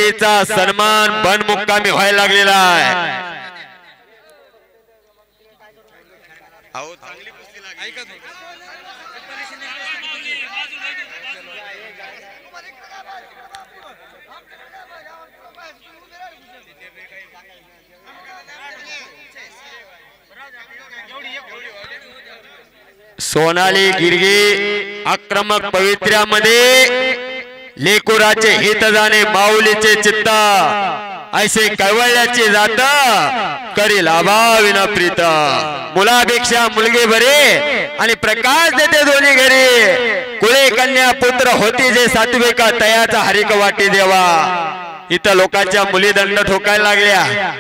शक्तीचा सन्मान बनमुक्कामी व्हायला लागलेला आहे। सोनाली गिरगी आक्रमक पवित्र्यामध्ये लेकुराचे हित जाणे माऊलीचे चित्त ऐसे कैवल्याची जात करी लाभाविना प्रीत मुलापेक्षा मुलगे बरे आणि प्रकाश देते दोन्ही घरी कुळे कन्या पुत्र होती जे सात्विका तयाचा हरिक वाटी देवा। इथं लोकांच्या मुली दंड ठोकायला लागल्या,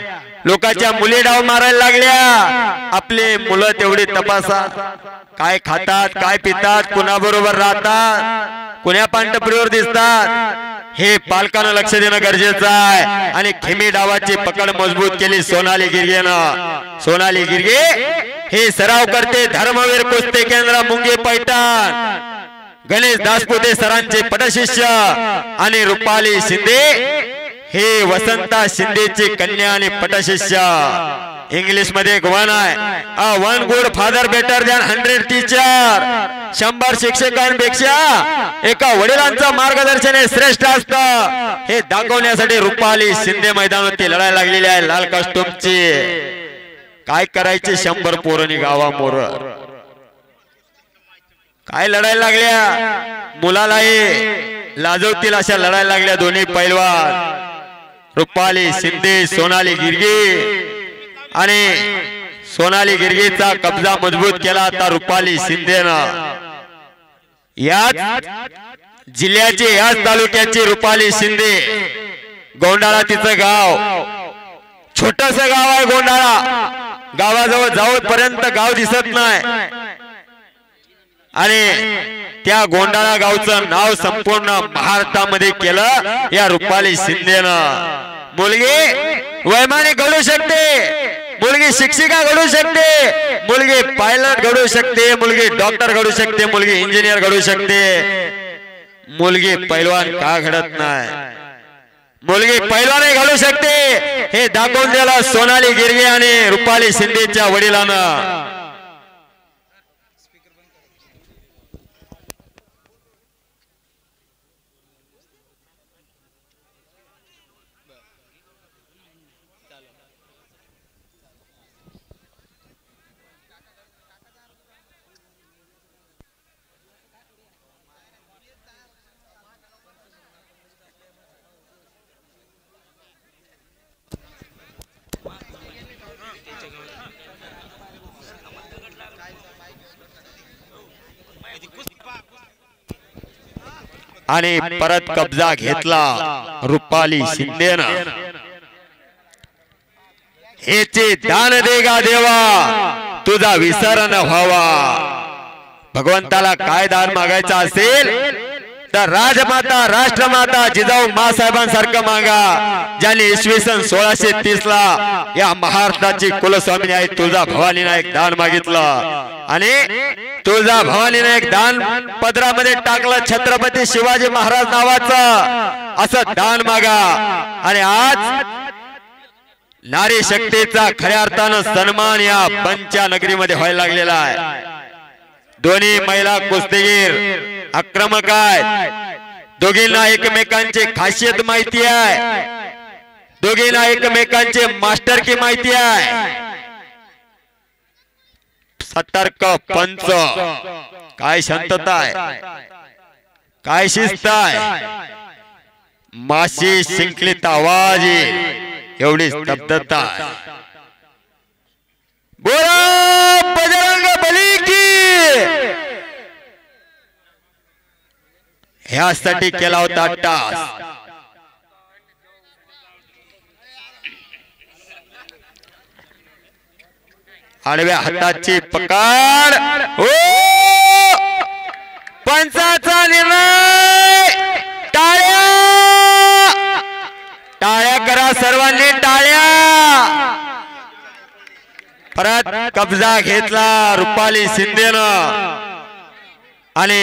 लोकांच्या मुली डाव मारायला लागल्या। आपले मुलं तेवढी तपासा, काय खातात काय पितात, कुणाबरोबर राहतात, कुण्या पांढरपुरीवर दिसतात, हे पालकांना लक्ष देणं गरजेचं आहे। आणि खेमी डावाची पकड मजबूत केली सोनाली गिरगेनं। सोनाली गिरगे हे सराव करते धर्मवीर कुस्ती केंद्र मुंगे पैठण, गणेश दासपुते सरांचे पटशिष्य आणि रुपाली शिंदे हे वसंता शिंदेची कन्या आणि पटशिष्य। इंग्लिश मध्ये गोवान आहे, one good father better than 100 teacher. 100 शिक्षकांपेक्षा एका वडिलांचं मार्गदर्शन हे श्रेष्ठ असतं, हे दाखवण्यासाठी रुपाली शिंदे मैदानावरती लढायला लागलेली आहे लाल कॉस्ट्युमची। काय करायचे 100 पोरणी गावा मोर, काय लढायला लागल्या, मुलालाही लाजवतील अशा लढायला लागल्या दोन्ही पैलवान रुपाली शिंदे सोनाली गिरगे। आणि सोनाली गिरगेचा कब्जा मजबूत केला आता रुपाली शिंदेनं। याच जिल्ह्याचे याच तालुक्याची रुपाली शिंदे, गोंडाळा तिचं गाव, छोटस गाव आहे गोंडाळा, गावाजवळ जाऊपर्यंत गाव दिसत नाही आणि त्या गोंडाळा गावचं नाव संपूर्ण महाराष्ट्रामध्ये केलं या रुपाली शिंदेनं। मुलगी वैमानिक घडू शकते, मुलगी शिक्षिका घडू शकते, मुलगी पायलट घडू शकते, मुलगी डॉक्टर घडू शकते, मुलगी इंजिनियर घडू शकते, मुलगी पैलवान का घडत नाही? मुलगी पैलवानही घडू शकते हे दाखवून दिलं सोनाली गिरगे आणि रुपाली शिंदेच्या वडिलांना। आणि परत कब्जा घेतला रुपाली शिंदेनं। हेचे दान देगा देवा तुझा विसर न व्हावा। भगवंताला काय दान मागायचं असेल तर राजमाता राष्ट्रमाता जिजाऊ मासाहेबांसारखं मागा, ज्यांनी इसवी सन 1630 ला या महाराष्ट्राची कुलस्वामिनी आहे तुळजा भवानीने एक दान मागितलं आणि तुळजा भवानीने एक दान पदरामध्ये टाकलं, छत्रपती शिवाजी महाराज नावाचं असं दान मागा। आणि आज नारी शक्तीचा खऱ्या अर्थानं सन्मान या पंचा नगरीमध्ये व्हायला लागलेला आहे। दोन्ही महिला कुस्तीगीर आक्रमक आहेत, दोघींना एकमेकांची खासियत माहिती आहे, दोघींना एकमेकांचे मास्टर की माहिती आहे। सतर्क पंच, काय शांतता आहे, काय शिस्त आहे, माशी शिंकलीत आवाज एवढी स्तब्धता आहे। बोला बजरंग बली की, ह्यासाठी केला होता टास। आडव्या हाताची पकड, ओ पंचाचा निर्णय, टाळ्या टाळ्या करा सर्वांनी, टाळ्या। परत कब्जा घेतला रुपाली शिंदेनं आणि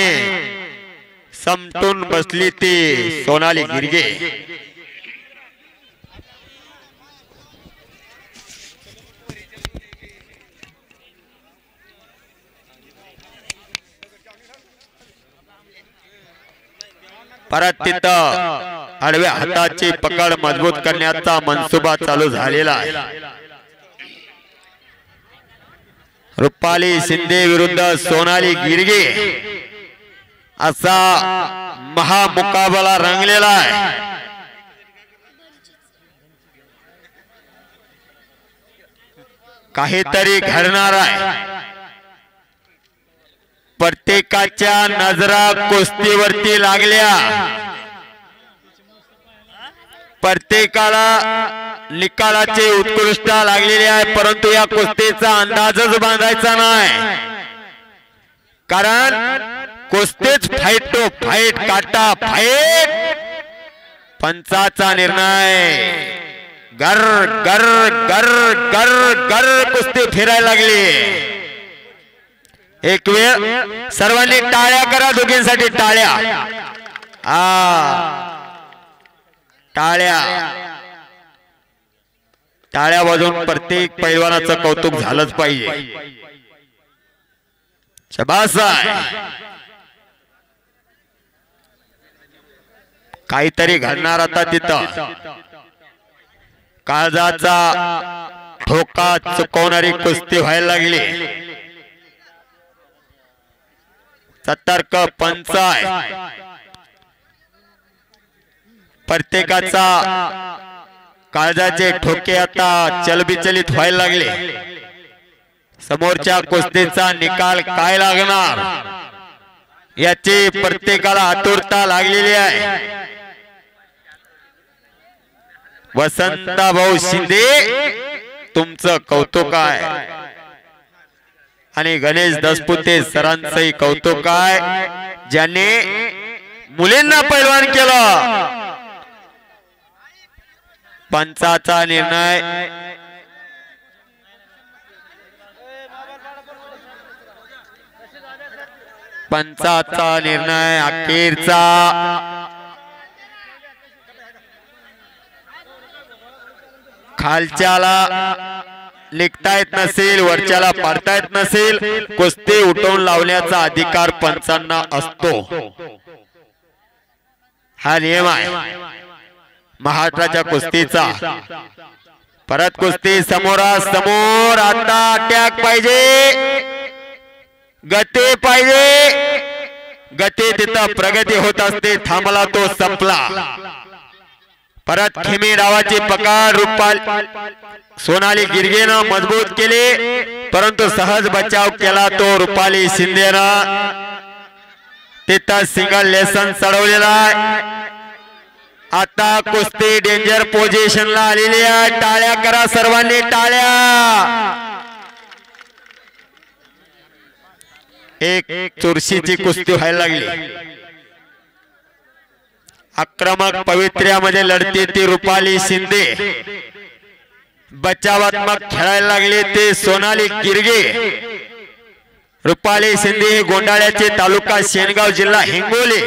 समटून बसली ती सोनाली गिरगे। परत तिथं आडव्या हाताची पकड मजबूत करण्याचा मनसुबा चालू झालेला आहे। रुपाली शिंदे विरुद्ध सोनाली गिरगे असा महामुकाबला रंगलेला आहे। काहीतरी घडणार आहे। प्रत्येकाच्या नजरा कुस्तीवरती लागल्या। प्रत्येकाला निकालाची उत्कृष्टता लागलेली आहे, परंतु या कुस्तीचा अंदाजच बांधायचा नाही, कारण कुस्तीच फाईट टू फाईट, काटा फाईट। पंचाचा निर्णय गर गर गर गर गर कुस्ती फिरायला लागली। एक वेळ सर्वांनी टाळ्या करा, दोघींसाठी टाळ्या। टाळ्या टाळ्या वाजवून प्रत्येक पैलवानाचं कौतुक झालंच पाहिजे। शाबास आहे। काहीतरी घडणार आता तिथं। काळजाचा ठोका चुकवणारी कुस्ती व्हायला लागली। सतर्क पंच आहे। प्रत्येकाचा काळजाचे ठोके आता चलबिचलित व्हायला लागले। समोरच्या कुस्तीचा निकाल काय लागणार याची प्रत्येकाला आतुरता लागलेली आहे। वसंतभाऊ शिंदे तुमचं कौतुक आहे आणि गणेश दसपुते सरांचंही कौतुक आहे, ज्यांनी मुलींना पैलवान केलं। पंचाचा निर्णय अखेरचा। खालच्याला लिखता येत नसेल, वरच्याला पाडता येत नसेल, कुस्ती उठवून लावण्याचा अधिकार पंचांना असतो। हा नियम आहे महाराष्ट्राच्या कुस्तीचा। परत कुस्ती समोरासमोर। आता अटॅक पाहिजे, गती पाहिजे। गती तिथं प्रगती होत असते, थांबला तो संपला। परत खिमी डावाची पकड रुपाली सोनाली गिरगेनं मजबूत केली, परंतु सहज बचाव केला तो रुपाली शिंदेनं। तिथं सिंगल लेसन चढवलेला आहे। आता कुस्ती डेंजर पोझिशनला आलेली आहे। टाळ्या करा सर्वांनी, टाळ्या। एक चुरशीची कुस्ती व्हायला लागली। आक्रमक पवित्र्यामध्ये लढते ती रुपाली शिंदे, बचावात्मक खेळायला लागले ते सोनाली गिरगे। रुपाली शिंदे गोंडाळ्याचे तालुका शेनगाव जिल्हा हिंगोली।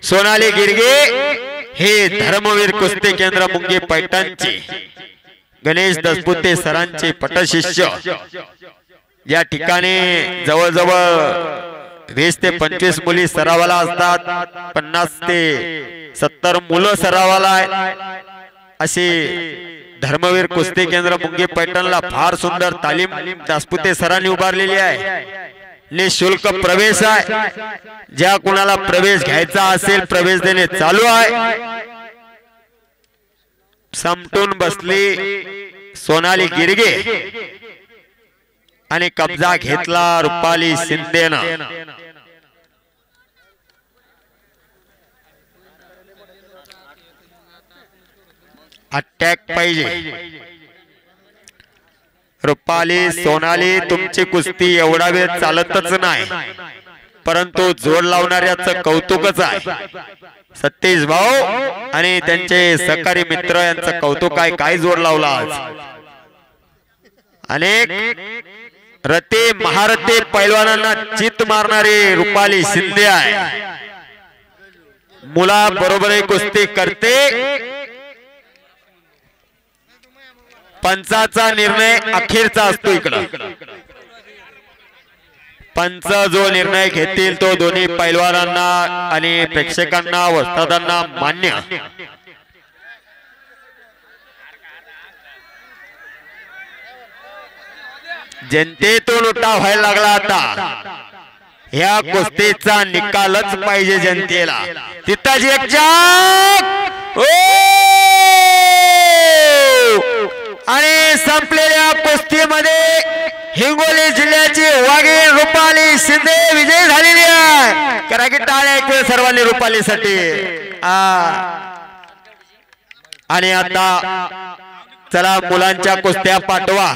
सोनाली गिरगे हे धर्मवीर कुस्ती केंद्र मुंगी पैठणचे गणेश दसपुते सरांचे पटशिष्य। या ठिकाणी जवळजवळ 20 ते 25 मुली सरावाला असतात, 50 ते 70 मुलं सरावाला आहेत। अशी धर्मवीर कुस्ती केंद्र मुंगी पैठणला फार सुंदर तालीम दासपुते सरांनी उभारलेली आहे। निशुल्क प्रवेश आहे। ज्या कुणाला प्रवेश घ्यायचा असेल प्रवेश देणे चालू आहे। समटून बसली सोनाली गिरगे आणि कब्जा घेतला रुपाली शिंदेनं। अटॅक पाहिजे। रुपाली सोनाली तुमची कुस्ती एवढा वेळ चालतच नाही, परंतु जोड लावणाऱ्याचं कौतुकच आहे। सतीश भाऊ आणि त्यांचे सहकारी मित्र यांचं कौतुक आहे। काय जोड लावला आज। अनेक रते महारते पैलवानांना चित मारणारी रुपाली शिंदे आहे। मुला बरोबर कुस्ती करते। पंचाचा निर्णय अखेरचा असतो इकडं। पंच जो निर्णय घेतील तो दोन्ही पैलवानांना आणि प्रेक्षकांना वस्तादांना मान्य। जनतेतून उठाव व्हायला लागला आता, ह्या कुस्तीचा निकालच पाहिजे जनतेला। तिथंच एक चाक आणि संपलेल्या कुस्तीमध्ये हिंगोली जिल्ह्याची वाघीण रुपाली शिंदे विजयी झालेली आहे। करा की टाळ्या एक वेळ सर्वांनी रुपालीसाठी। आणि आता चला मुलांच्या कुस्त्या पाठवा।